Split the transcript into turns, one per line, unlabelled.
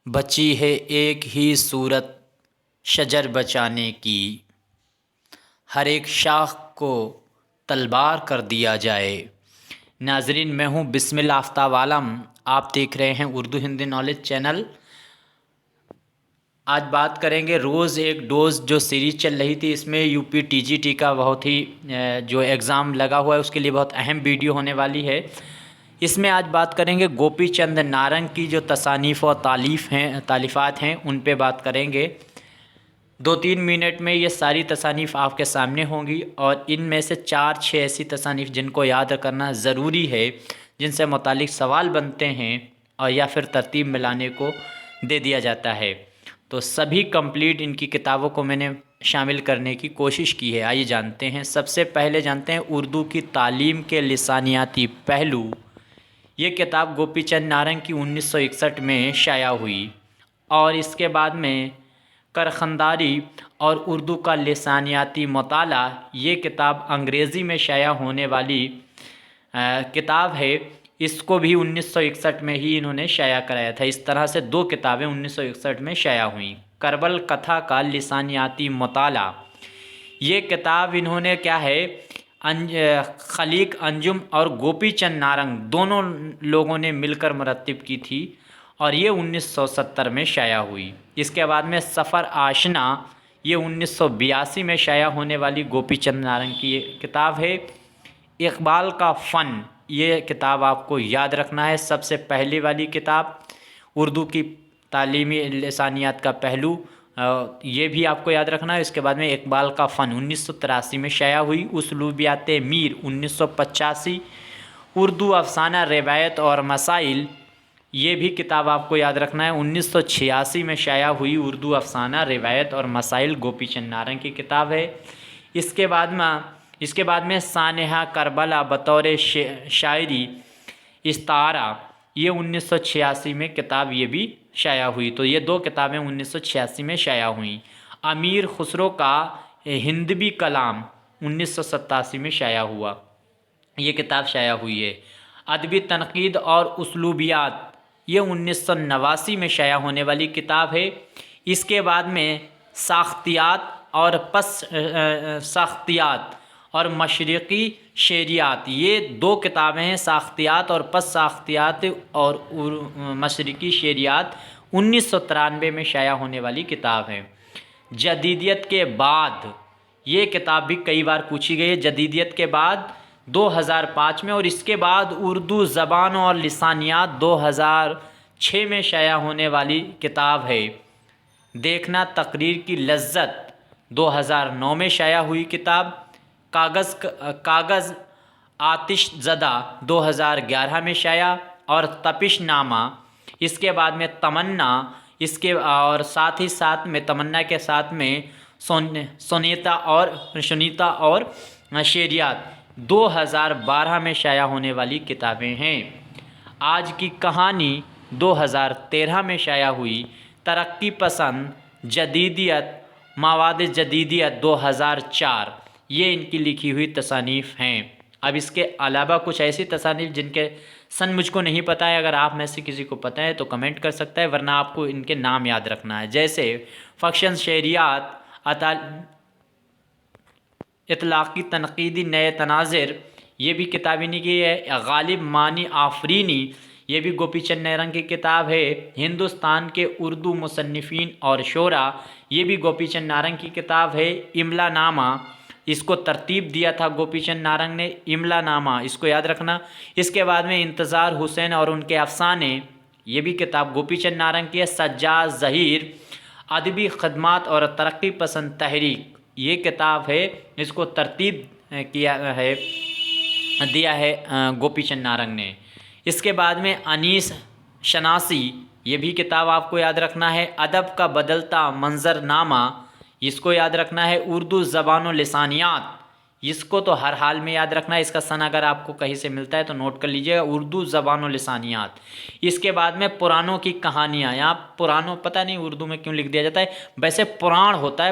بچی ہے ایک ہی صورت شجر بچانے کی، ہر ایک شاخ کو تلوار کر دیا جائے۔ ناظرین، میں ہوں بسم اللہ آفتاب عالم، آپ دیکھ رہے ہیں اردو ہندی نالج چینل۔ آج بات کریں گے روز ایک ڈوز جو سیریز چل رہی تھی، اس میں U P T G T کا بہت ہی جو ایگزام لگا ہوا ہے اس کے لیے بہت اہم ویڈیو ہونے والی ہے۔ اس میں آج بات کریں گے گوپی چند نارنگ کی جو تصانیف و تالیفات ہیں ان پہ بات کریں گے۔ 2-3 منٹ میں یہ ساری تصانیف آپ کے سامنے ہوں گی، اور ان میں سے 4-6 ایسی تصانیف جن کو یاد کرنا ضروری ہے، جن سے متعلق سوال بنتے ہیں اور یا پھر ترتیب میں لانے کو دے دیا جاتا ہے۔ تو سبھی کمپلیٹ ان کی کتابوں کو میں نے شامل کرنے کی کوشش کی ہے۔ آئیے جانتے ہیں۔ سب سے پہلے جانتے ہیں اردو کی تعلیم کے لسانیاتی پہلو۔ یہ کتاب گوپی چند نارنگ کی 1961 میں شائع ہوئی، اور اس کے بعد میں کرخنداری اور اردو کا لسانیاتی مطالعہ، یہ کتاب انگریزی میں شائع ہونے والی کتاب ہے۔ اس کو بھی 1961 میں ہی انہوں نے شائع کرایا تھا۔ اس طرح سے 2 کتابیں 1961 میں شائع ہوئیں۔ کربل کتھا کا لسانیاتی مطالعہ، یہ کتاب انہوں نے کیا ہے، خلیق انجم اور گوپی چند نارنگ دونوں لوگوں نے مل کر مرتب کی تھی، اور یہ 1970 میں شائع ہوئی۔ اس کے بعد میں سفر آشنا، یہ 1982 میں شائع ہونے والی گوپی چند نارنگ کی کتاب ہے۔ اقبال کا فن، یہ کتاب آپ کو یاد رکھنا ہے، سب سے پہلی والی کتاب اردو کی تعلیمی لسانیات کا پہلو، یہ بھی آپ کو یاد رکھنا ہے۔ اس کے بعد میں اقبال کا فن 1983 میں شائع ہوئی۔ اسلوبیات میر 1985۔ اردو افسانہ روایت اور مسائل، یہ بھی کتاب آپ کو یاد رکھنا ہے، 1986 میں شائع ہوئی اردو افسانہ روایت اور مسائل، گوپی چند نارنگ کی کتاب ہے۔ اس کے بعد میں سانحہ کربلا بطور شاعری استعارہ، یہ 1986 میں کتاب یہ بھی شائع ہوئی۔ تو یہ 2 کتابیں 1986 میں شائع ہوئیں۔ امیر خسرو کا ہندوی کلام 1987 میں شائع ہوا، یہ کتاب شائع ہوئی ہے۔ ادبی تنقید اور اسلوبیات، یہ 1989 میں شائع ہونے والی کتاب ہے۔ اس کے بعد میں ساختیات اور پس ساختیات اور مشرقی شعریات، یہ 2 کتابیں ہیں، ساختیات اور پس ساختیات اور مشرقی شعریات، 1993 میں شائع ہونے والی کتاب ہے۔ جدیدیت کے بعد، یہ کتاب بھی کئی بار پوچھی گئی ہے۔ جدیدیت کے بعد 2005 میں، اور اس کے بعد اردو زبان اور لسانیات 2006 میں شائع ہونے والی کتاب ہے۔ دیکھنا تقریر کی لذت 2009 میں شائع ہوئی کتاب۔ کاغذ آتش زدہ 2011 میں شائع، اور تپش نامہ، اس کے بعد میں تمنا، اور ساتھ ہی ساتھ میں تمنا کے ساتھ میں سنیتا اور شعریات 2012 میں شائع ہونے والی کتابیں ہیں۔ آج کی کہانی 2013 میں شائع ہوئی۔ ترقی پسند جدیدیت، مواد جدیدیت 2004، یہ ان کی لکھی ہوئی تصانیف ہیں۔ اب اس کے علاوہ کچھ ایسی تصانیف جن کے سن مجھ کو نہیں پتہ ہے، اگر آپ میں سے کسی کو پتہ ہے تو کمنٹ کر سکتا ہے، ورنہ آپ کو ان کے نام یاد رکھنا ہے، جیسے فکشن شعریات، اطلاقی تنقیدی نئے تناظر، یہ بھی کتاب انہی کی ہے۔ غالب معنی آفرینی، یہ بھی گوپی چند نارنگ کی کتاب ہے۔ ہندوستان کے اردو مصنفین اور شعراء، یہ بھی گوپی چند نارنگ کی کتاب ہے۔ املا نامہ، اس کو ترتیب دیا تھا گوپی چند نارنگ نے، املا نامہ، اس کو یاد رکھنا۔ اس کے بعد میں انتظار حسین اور ان کے افسانے، یہ بھی کتاب گوپی چند نارنگ کی ہے۔ سجاد ظہیر، ادبی خدمات اور ترقی پسند تحریک، یہ کتاب ہے، اس کو ترتیب دیا ہے گوپی چند نارنگ نے۔ اس کے بعد میں انیس شناسی، یہ بھی کتاب آپ کو یاد رکھنا ہے۔ ادب کا بدلتا منظر نامہ، اس کو یاد رکھنا ہے۔ اردو زبان و لسانیات، اس کو تو ہر حال میں یاد رکھنا ہے، اس کا سن اگر آپ کو کہیں سے ملتا ہے تو نوٹ کر لیجئے گا، اردو زبان و لسانیات۔ اس کے بعد میں پرانوں کی کہانیاں، یہاں پرانوں پتہ نہیں اردو میں کیوں لکھ دیا جاتا ہے، ویسے پران ہوتا ہے،